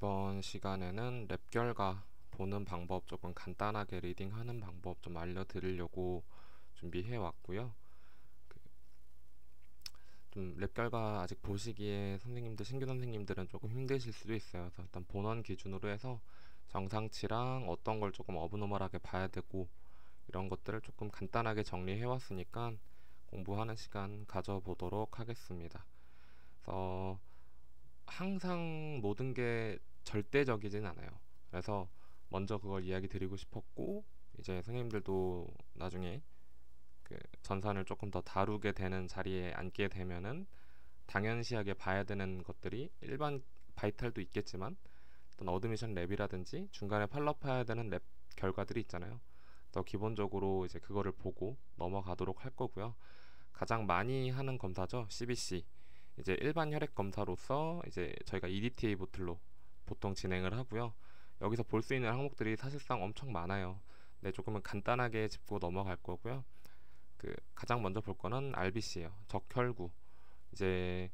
이번 시간에는 랩 결과 보는 방법, 조금 간단하게 리딩하는 방법 좀 알려드리려고 준비해 왔고요. 좀 랩 결과 아직 보시기에 선생님들, 신규 선생님들은 조금 힘드실 수도 있어요. 그래서 일단 본원 기준으로 해서 정상치랑 어떤 걸 조금 어브노멀하게 봐야 되고 이런 것들을 조금 간단하게 정리해 왔으니까 공부하는 시간 가져보도록 하겠습니다. 그래서 항상 모든 게 절대적이진 않아요. 그래서 먼저 그걸 이야기 드리고 싶었고, 이제 선생님들도 나중에 그 전산을 조금 더 다루게 되는 자리에 앉게 되면은 당연시하게 봐야 되는 것들이 일반 바이탈도 있겠지만 어떤 어드미션 랩이라든지 중간에 팔로우해야 되는 랩 결과들이 있잖아요. 더 기본적으로 이제 그거를 보고 넘어가도록 할 거고요. 가장 많이 하는 검사죠, CBC. 이제 일반 혈액 검사로서 이제 저희가 EDTA 보틀로 보통 진행을 하고요. 여기서 볼 수 있는 항목들이 사실상 엄청 많아요. 네, 조금은 간단하게 짚고 넘어갈 거고요. 가장 먼저 볼 거는 RBC예요. 적혈구. 이제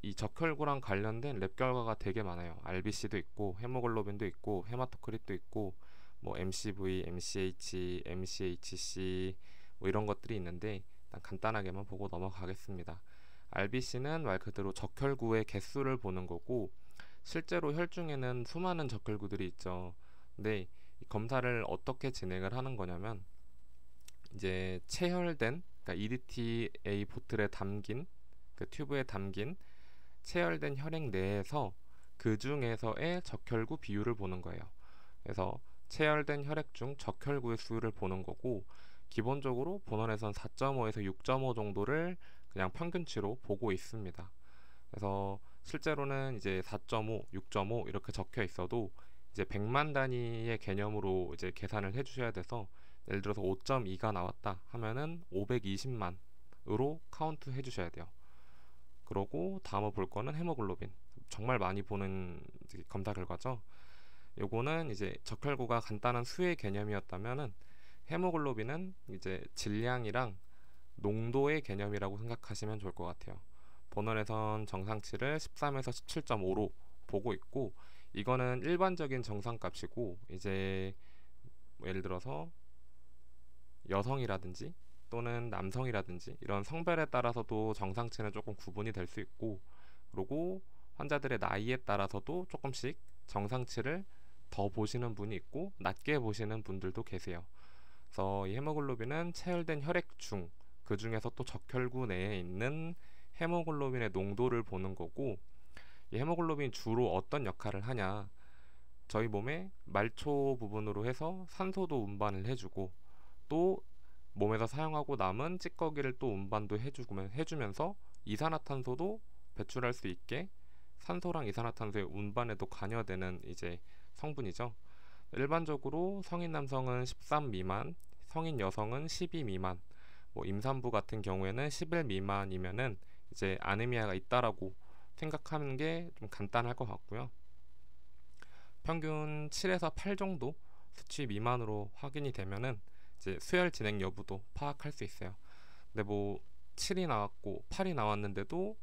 이 적혈구랑 관련된 랩 결과가 되게 많아요. RBC도 있고 헤모글로빈도 있고 헤마토크릿도 있고 뭐 MCV, MCH, MCHC 뭐 이런 것들이 있는데 일단 간단하게만 보고 넘어가겠습니다. RBC는 말 그대로 적혈구의 개수를 보는 거고, 실제로 혈중에는 수많은 적혈구들이 있죠. 근데 이 검사를 어떻게 진행을 하는 거냐면, 이제 체혈된, 그러니까 EDTA 보틀에 담긴, 그 튜브에 담긴 체혈된 혈액 내에서 그 중에서의 적혈구 비율을 보는 거예요. 그래서 체혈된 혈액 중 적혈구의 수를 보는 거고, 기본적으로 본원에선 4.5에서 6.5 정도를 그냥 평균치로 보고 있습니다. 그래서 실제로는 이제 4.5, 6.5 이렇게 적혀 있어도 이제 100만 단위의 개념으로 이제 계산을 해주셔야 돼서, 예를 들어서 5.2가 나왔다 하면은 520만으로 카운트 해주셔야 돼요. 그러고 다음으로 볼 거는 헤모글로빈. 정말 많이 보는 검사 결과죠. 요거는 이제 적혈구가 간단한 수의 개념이었다면은 헤모글로빈은 이제 질량이랑 농도의 개념이라고 생각하시면 좋을 것 같아요. 본원에선 정상치를 13에서 17.5로 보고 있고, 이거는 일반적인 정상값이고, 이제 뭐 예를 들어서 여성이라든지 또는 남성이라든지 이런 성별에 따라서도 정상치는 조금 구분이 될 수 있고, 그리고 환자들의 나이에 따라서도 조금씩 정상치를 더 보시는 분이 있고 낮게 보시는 분들도 계세요. 그래서 이 헤모글로빈은 체혈된 혈액 중, 그 중에서 또 적혈구 내에 있는 헤모글로빈의 농도를 보는 거고, 이 헤모글로빈이 주로 어떤 역할을 하냐, 저희 몸의 말초 부분으로 해서 산소도 운반을 해주고, 또 몸에서 사용하고 남은 찌꺼기를 또 운반도 해주면서 이산화탄소도 배출할 수 있게 산소랑 이산화탄소의 운반에도 관여되는 이제 성분이죠. 일반적으로 성인 남성은 13 미만, 성인 여성은 12 미만, 뭐 임산부 같은 경우에는 11 미만이면은 이제 아네미아가 있다라고 생각하는 게 좀 간단할 것 같고요. 평균 7에서 8 정도 수치 미만으로 확인이 되면은 이제 수혈 진행 여부도 파악할 수 있어요. 근데 뭐 7이 나왔고 8이 나왔는데도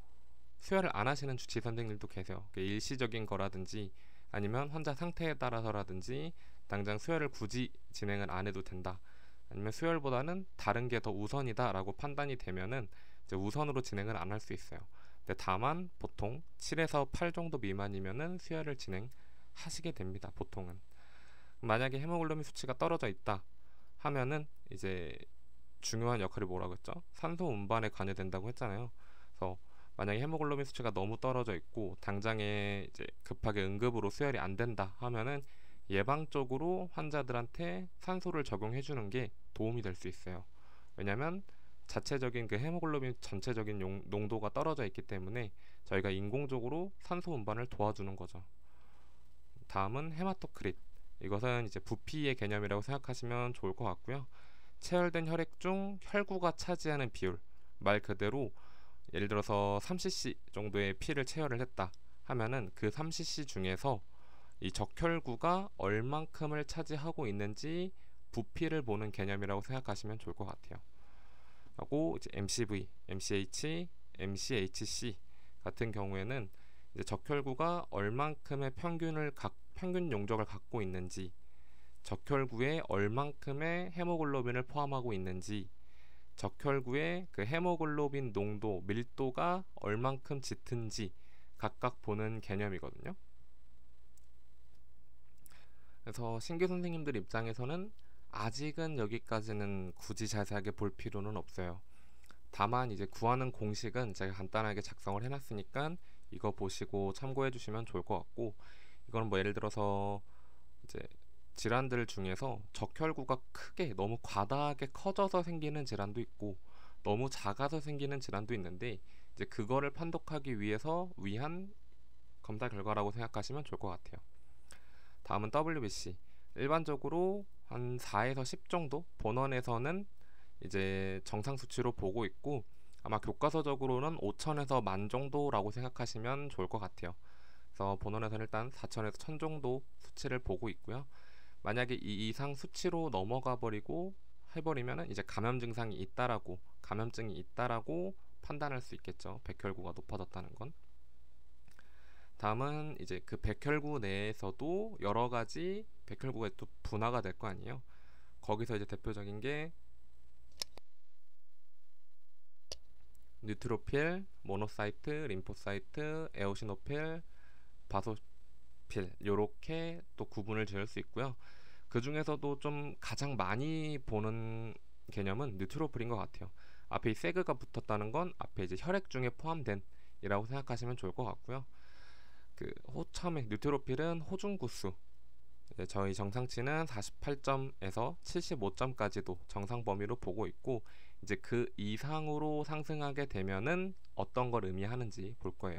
수혈을 안 하시는 주치 선생님들도 계세요. 일시적인 거라든지 아니면 환자 상태에 따라서라든지 당장 수혈을 굳이 진행을 안 해도 된다, 아니면 수혈보다는 다른 게 더 우선이다 라고 판단이 되면은 이제 우선으로 진행을 안 할 수 있어요. 근데 다만 보통 7에서 8 정도 미만이면은 수혈을 진행하시게 됩니다. 보통은. 만약에 헤모글로빈 수치가 떨어져 있다 하면은 이제 중요한 역할이 뭐라고 했죠? 산소 운반에 관여된다고 했잖아요. 그래서 만약에 헤모글로빈 수치가 너무 떨어져 있고 당장에 이제 급하게 응급으로 수혈이 안 된다 하면은 예방적으로 환자들한테 산소를 적용해 주는 게 도움이 될 수 있어요. 왜냐면 자체적인 그 헤모글로빈 전체적인 농도가 떨어져 있기 때문에 저희가 인공적으로 산소 운반을 도와주는 거죠. 다음은 헤마토크릿. 이것은 이제 부피의 개념이라고 생각하시면 좋을 것 같고요. 체혈된 혈액 중 혈구가 차지하는 비율, 말 그대로 예를 들어서 3cc 정도의 피를 체혈을 했다 하면은 그 3cc 중에서 이 적혈구가 얼만큼을 차지하고 있는지 부피를 보는 개념이라고 생각하시면 좋을 것 같아요. 하고 이제 MCV, MCH, MCHC 같은 경우에는 이제 적혈구가 얼만큼의 평균 용적을 갖고 있는지, 적혈구에 얼만큼의 헤모글로빈을 포함하고 있는지, 적혈구의 그 헤모글로빈 농도, 밀도가 얼만큼 짙은지 각각 보는 개념이거든요. 그래서 신규 선생님들 입장에서는 아직은 여기까지는 굳이 자세하게 볼 필요는 없어요. 다만 이제 구하는 공식은 제가 간단하게 작성을 해놨으니까 이거 보시고 참고해 주시면 좋을 것 같고, 이거는 뭐 예를 들어서 이제 질환들 중에서 적혈구가 크게 너무 과다하게 커져서 생기는 질환도 있고 너무 작아서 생기는 질환도 있는데, 이제 그거를 판독하기 위해서 위한 검사 결과라고 생각하시면 좋을 것 같아요. 다음은 WBC. 일반적으로 한 4에서 10 정도 본원에서는 이제 정상 수치로 보고 있고, 아마 교과서적으로는 5,000에서 10,000 정도라고 생각하시면 좋을 것 같아요. 그래서 본원에서는 일단 4,000에서 1,000 정도 수치를 보고 있고요. 만약에 이 이상 수치로 넘어가 버리고 해버리면은 이제 감염 증상이 있다라고, 감염증이 있다라고 판단할 수 있겠죠. 백혈구가 높아졌다는 건. 다음은 이제 그 백혈구 내에서도 여러 가지 백혈구가 또 분화가 될 거 아니에요. 거기서 이제 대표적인 게 뉴트로필, 모노사이트, 림포사이트, 에오시노필, 바소필, 요렇게 또 구분을 지을 수 있고요. 그 중에서도 좀 가장 많이 보는 개념은 뉴트로필인 것 같아요. 앞에 이 세그가 붙었다는 건 앞에 이제 혈액 중에 포함된 이라고 생각하시면 좋을 것 같고요. 그 처음에 뉴트로필은 호중구수, 저희 정상치는 48점에서 75점까지도 정상 범위로 보고 있고, 이제 그 이상으로 상승하게 되면은 어떤 걸 의미하는지 볼 거예요.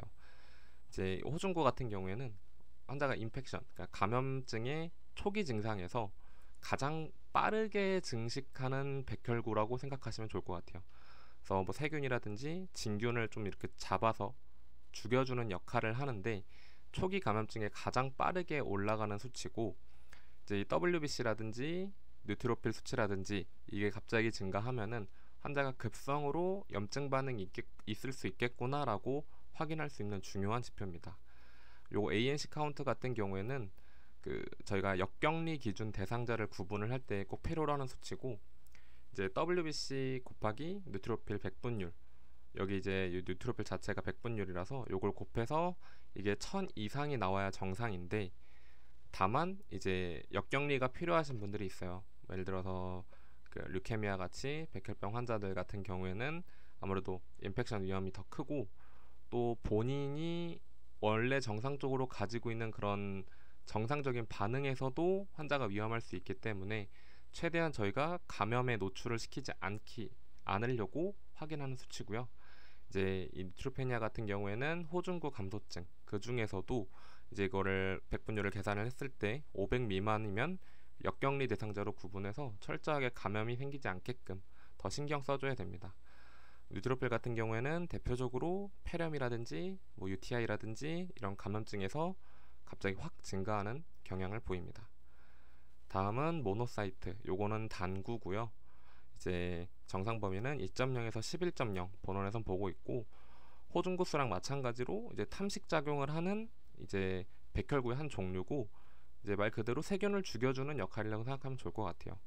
이제 호중구 같은 경우에는 환자가 인펙션, 그러니까 감염증의 초기 증상에서 가장 빠르게 증식하는 백혈구라고 생각하시면 좋을 것 같아요. 그래서 뭐 세균이라든지 진균을 좀 이렇게 잡아서 죽여주는 역할을 하는데, 초기 감염증에 가장 빠르게 올라가는 수치고, 이제 이 WBC라든지 뉴트로필 수치라든지 이게 갑자기 증가하면은 환자가 급성으로 염증 반응이 있을 수 있겠구나라고 확인할 수 있는 중요한 지표입니다. 요거 ANC 카운트 같은 경우에는 그 저희가 역격리 기준 대상자를 구분을 할 때 꼭 필요로 하는 수치고, 이제 WBC 곱하기 뉴트로필 100분율, 여기 이제 뉴트로필 자체가 100분율이라서 요걸 곱해서 이게 1000 이상이 나와야 정상인데, 다만 이제 역격리가 필요하신 분들이 있어요. 예를 들어서 그 류케미아 같이 백혈병 환자들 같은 경우에는 아무래도 인펙션 위험이 더 크고, 또 본인이 원래 정상적으로 가지고 있는 그런 정상적인 반응에서도 환자가 위험할 수 있기 때문에 최대한 저희가 감염에 노출을 시키지 않으려고 확인하는 수치고요. 이제 이 뉴트로페니아 같은 경우에는 호중구 감소증, 그 중에서도 이제 이거를 100분율을 계산을 했을 때 500 미만이면 역격리 대상자로 구분해서 철저하게 감염이 생기지 않게끔 더 신경 써줘야 됩니다. 뉴트로필 같은 경우에는 대표적으로 폐렴이라든지 뭐 UTI라든지 이런 감염증에서 갑자기 확 증가하는 경향을 보입니다. 다음은 모노사이트, 요거는 단구고요. 이제 정상 범위는 2.0에서 11.0 본원에선 보고 있고, 호중구수랑 마찬가지로 이제 탐식 작용을 하는 이제 백혈구의 한 종류고, 이제 말 그대로 세균을 죽여주는 역할이라고 생각하면 좋을 것 같아요.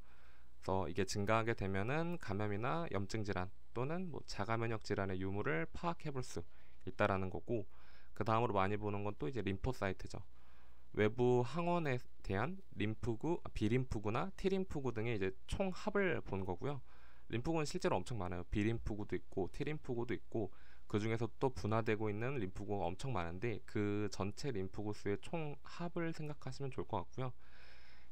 그래서 이게 증가하게 되면은 감염이나 염증 질환 또는 뭐 자가 면역 질환의 유무를 파악해 볼 수 있다라는 거고, 그 다음으로 많이 보는 건 또 이제 림포사이트죠. 외부 항원에 대한 림프구, 비림프구나 T림프구 등의 이제 총합을 본 거고요. 림프구는 실제로 엄청 많아요. 비림프구도 있고 T림프구도 있고, 그 중에서 또 분화되고 있는 림프구가 엄청 많은데 그 전체 림프구 수의 총합을 생각하시면 좋을 것 같고요.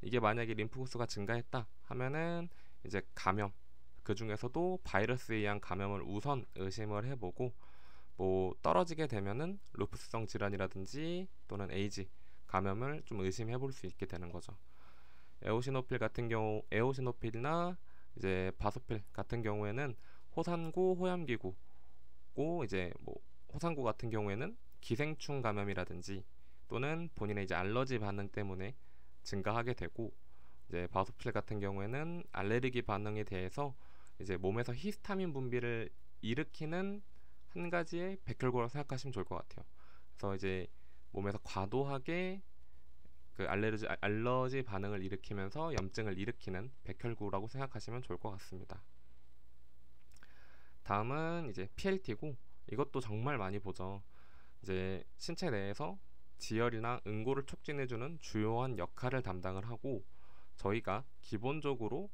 이게 만약에 림프구 수가 증가했다 하면은 이제 감염, 그 중에서도 바이러스에 의한 감염을 우선 의심을 해보고, 뭐 떨어지게 되면은 루푸스성 질환이라든지 또는 에이즈 감염을 좀 의심해 볼 수 있게 되는 거죠. 에오시노필 같은 경우, 에오시노필이나 이제 바소필 같은 경우에는 호산구, 호염기구고, 이제 뭐 호산구 같은 경우에는 기생충 감염이라든지 또는 본인의 이제 알러지 반응 때문에 증가하게 되고, 이제 바소필 같은 경우에는 알레르기 반응에 대해서 이제 몸에서 히스타민 분비를 일으키는 한 가지의 백혈구라고 생각하시면 좋을 것 같아요. 그래서 이제 몸에서 과도하게 그 알러지 반응을 일으키면서 염증을 일으키는 백혈구라고 생각하시면 좋을 것 같습니다. 다음은 이제 PLT고, 이것도 정말 많이 보죠. 이제 신체 내에서 지혈이나 응고를 촉진해주는 주요한 역할을 담당을 하고, 저희가 기본적으로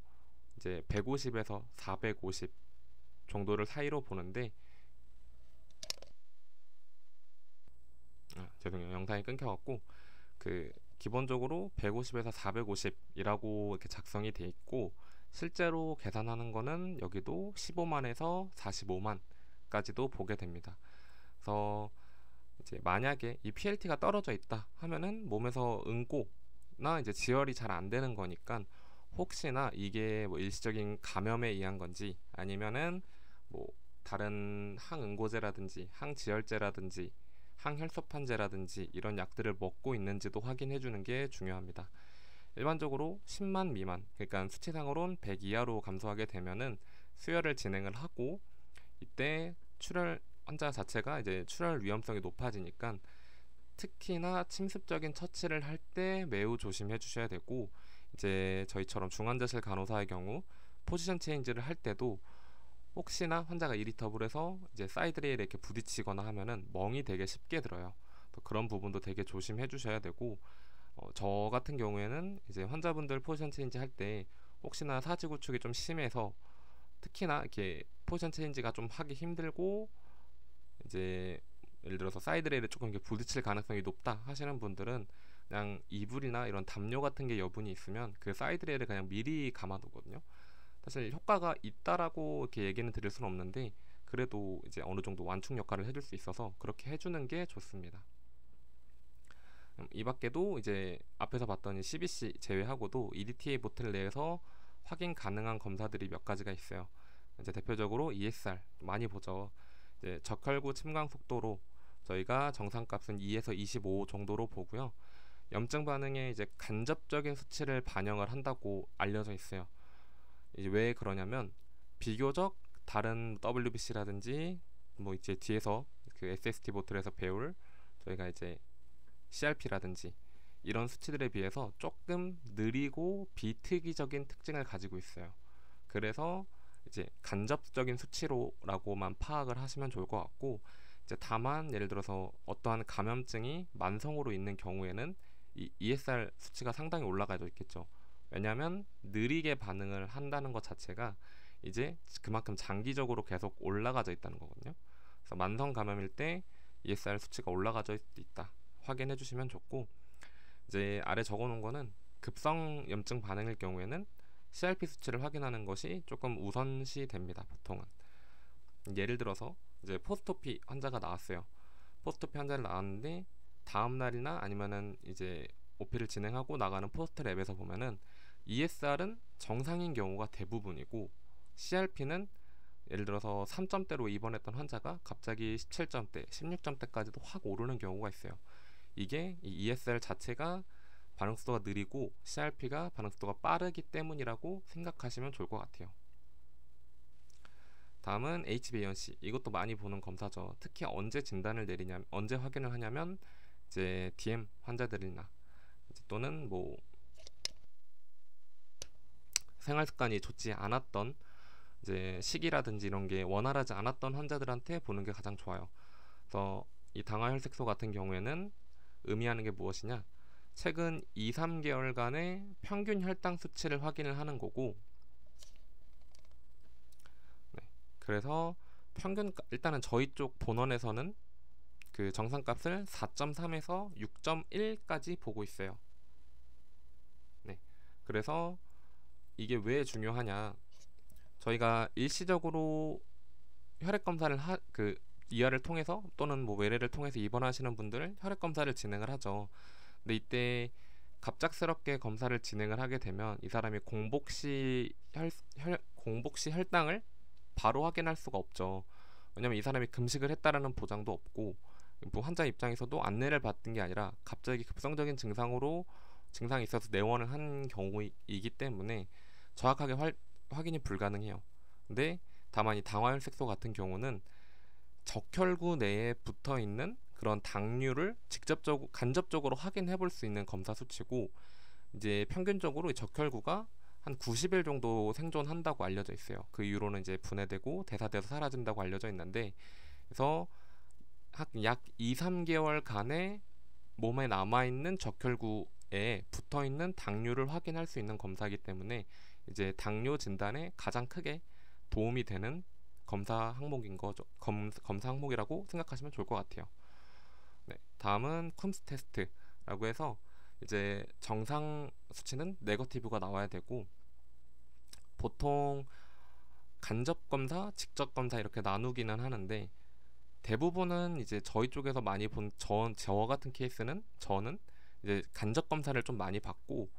이제 150에서 450 정도를 사이로 보는데, 죄송해요, 영상이 끊겨갖고, 그 기본적으로 150에서 450이라고 이렇게 작성이 돼 있고, 실제로 계산하는 거는 여기도 15만에서 45만까지도 보게 됩니다. 그래서 이제 만약에 이 PLT가 떨어져 있다 하면은 몸에서 응고나 이제 지혈이 잘 안 되는 거니까, 혹시나 이게 뭐 일시적인 감염에 의한 건지 아니면은 뭐 다른 항응고제라든지 항지혈제라든지 항혈소판제라든지 이런 약들을 먹고 있는지도 확인해 주는 게 중요합니다. 일반적으로 10만 미만, 그러니까 수치상으로는 100 이하로 감소하게 되면은 수혈을 진행을 하고, 이때 출혈 환자 자체가 이제 출혈 위험성이 높아지니까 특히나 침습적인 처치를 할 때 매우 조심해 주셔야 되고, 이제 저희처럼 중환자실 간호사의 경우 포지션 체인지를 할 때도 혹시나 환자가 이리터블해서 이제 사이드 레일에 이렇게 부딪히거나 하면은 멍이 되게 쉽게 들어요. 또 그런 부분도 되게 조심해 주셔야 되고, 저 같은 경우에는 이제 환자분들 포지션 체인지 할 때 혹시나 사지구축이 좀 심해서 특히나 이렇게 포지션 체인지가 좀 하기 힘들고, 이제 예를 들어서 사이드 레일에 조금 이렇게 부딪힐 가능성이 높다 하시는 분들은 그냥 이불이나 이런 담요 같은 게 여분이 있으면 그 사이드 레일을 그냥 미리 감아두거든요. 사실 효과가 있다라고 이렇게 얘기는 드릴 수는 없는데, 그래도 이제 어느 정도 완충 역할을 해줄 수 있어서 그렇게 해주는 게 좋습니다. 이 밖에도 이제 앞에서 봤던 CBC 제외하고도 EDTA 보틀 내에서 확인 가능한 검사들이 몇 가지가 있어요. 이제 대표적으로 ESR 많이 보죠. 이제 적혈구 침강 속도로 저희가 정상값은 2에서 25 정도로 보고요. 염증 반응에 이제 간접적인 수치를 반영을 한다고 알려져 있어요. 이제 왜 그러냐면, 비교적 다른 WBC라든지 뭐 이제 뒤에서 그 SST 보틀에서 배울 저희가 이제 CRP라든지 이런 수치들에 비해서 조금 느리고 비특이적인 특징을 가지고 있어요. 그래서 이제 간접적인 수치로라고만 파악을 하시면 좋을 것 같고, 이제 다만 예를 들어서 어떠한 감염증이 만성으로 있는 경우에는 이 ESR 수치가 상당히 올라가져 있겠죠. 왜냐하면 느리게 반응을 한다는 것 자체가 이제 그만큼 장기적으로 계속 올라가져 있다는 거거든요. 그래서 만성 감염일 때 ESR 수치가 올라가져 있다 확인해 주시면 좋고, 이제 아래 적어놓은 거는 급성 염증 반응일 경우에는 CRP 수치를 확인하는 것이 조금 우선시 됩니다. 보통은 예를 들어서 이제 포스토피 환자가 나왔어요. 포스토피 환자를 나왔는데 다음 날이나 아니면은 이제 OP를 진행하고 나가는 포스트 랩에서 보면은 ESR은 정상인 경우가 대부분이고, CRP는 예를 들어서 3점대로 입원했던 환자가 갑자기 17점대, 16점대까지도 확 오르는 경우가 있어요. 이게 이 ESR 자체가 반응 속도가 느리고 CRP가 반응 속도가 빠르기 때문이라고 생각하시면 좋을 것 같아요. 다음은 HbA1c. 이것도 많이 보는 검사죠. 특히 언제 진단을 내리냐, 언제 확인을 하냐면 이제 DM 환자들이나 이제 또는 뭐 생활 습관이 좋지 않았던 이제 시기라든지 이런 게 원활하지 않았던 환자들한테 보는 게 가장 좋아요. 그래서 이 당화혈색소 같은 경우에는 의미하는 게 무엇이냐? 최근 2, 3개월간의 평균 혈당 수치를 확인을 하는 거고, 네. 그래서 평균 일단은 저희 쪽 본원에서는 그 정상값을 4.3에서 6.1까지 보고 있어요. 네. 그래서 이게 왜 중요하냐? 저희가 일시적으로 혈액 검사를 이하를 통해서 또는 뭐 외래를 통해서 입원하시는 분들 혈액 검사를 진행을 하죠. 근데 이때 갑작스럽게 검사를 진행을 하게 되면 이 사람이 공복시 혈당을 바로 확인할 수가 없죠. 왜냐면 이 사람이 금식을 했다라는 보장도 없고, 뭐 환자 입장에서도 안내를 받은 게 아니라 갑자기 급성적인 증상이 있어서 내원을 한 경우이기 때문에 정확하게 확인이 불가능해요. 근데 다만 이 당화혈색소 같은 경우는 적혈구 내에 붙어 있는 그런 당류를 직접적으로 간접적으로 확인해 볼 수 있는 검사 수치고, 이제 평균적으로 이 적혈구가 한 90일 정도 생존한다고 알려져 있어요. 그 이후로는 이제 분해되고 대사돼서 사라진다고 알려져 있는데, 그래서 약 2, 3개월간의 몸에 남아있는 적혈구에 붙어있는 당류를 확인할 수 있는 검사이기 때문에 이제 당뇨 진단에 가장 크게 도움이 되는 검사 항목인 거죠. 검사 항목이라고 생각하시면 좋을 것 같아요. 네, 다음은 쿰스 테스트라고 해서 이제 정상 수치는 네거티브가 나와야 되고, 보통 간접 검사, 직접 검사 이렇게 나누기는 하는데, 대부분은 이제 저희 쪽에서 많이 본 저 같은 케이스는 저는 이제 간접 검사를 좀 많이 받고,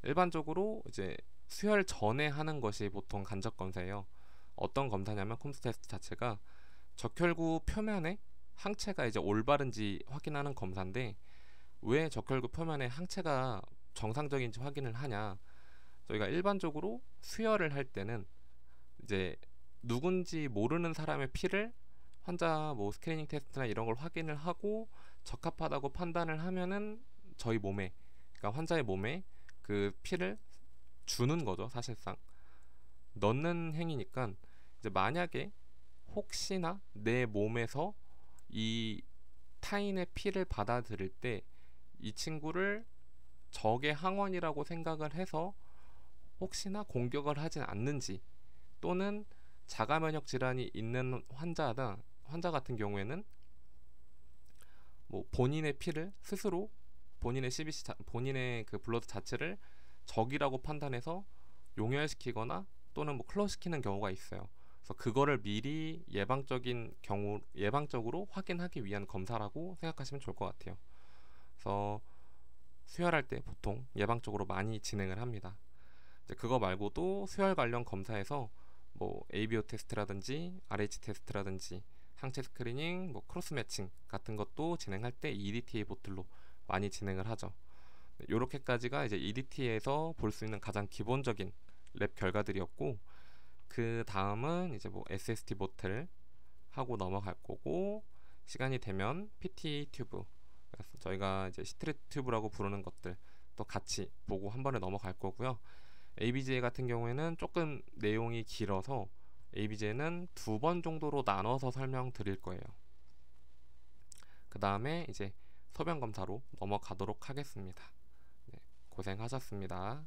일반적으로 이제 수혈 전에 하는 것이 보통 간접 검사예요. 어떤 검사냐면 쿰스 테스트 자체가 적혈구 표면에 항체가 이제 올바른지 확인하는 검사인데, 왜 적혈구 표면에 항체가 정상적인지 확인을 하냐? 저희가 일반적으로 수혈을 할 때는 이제 누군지 모르는 사람의 피를 환자 뭐 스크리닝 테스트나 이런 걸 확인을 하고 적합하다고 판단을 하면은 저희 몸에, 그러니까 환자의 몸에 그 피를 주는 거죠. 사실상 넣는 행위니까, 이제 만약에 혹시나 내 몸에서 이 타인의 피를 받아들일 때 이 친구를 적의 항원이라고 생각을 해서 혹시나 공격을 하진 않는지, 또는 자가 면역 질환이 있는 환자 같은 경우에는 뭐 본인의 피를 스스로, 본인의 CBC 본인의 그 블러드 자체를 적이라고 판단해서 용혈시키거나 또는 뭐 클로시키는 경우가 있어요. 그래서 그거를 미리 예방적으로 확인하기 위한 검사라고 생각하시면 좋을 것 같아요. 그래서 수혈할 때 보통 예방적으로 많이 진행을 합니다. 이제 그거 말고도 수혈 관련 검사에서 뭐 ABO 테스트라든지 RH 테스트라든지 항체 스크리닝, 뭐 크로스 매칭 같은 것도 진행할 때 EDTA 보틀로 많이 진행을 하죠. 요렇게까지가 이제 EDTA에서 볼 수 있는 가장 기본적인 랩 결과들이었고, 그 다음은 이제 뭐 SST 보틀 하고 넘어갈 거고, 시간이 되면 PT 튜브, 저희가 이제 시트릿 튜브라고 부르는 것들 또 같이 보고 한 번에 넘어갈 거고요. ABJ 같은 경우에는 조금 내용이 길어서 ABJ는 2번 정도로 나눠서 설명드릴 거예요. 그 다음에 이제 소변 검사로 넘어가도록 하겠습니다. 네, 고생하셨습니다.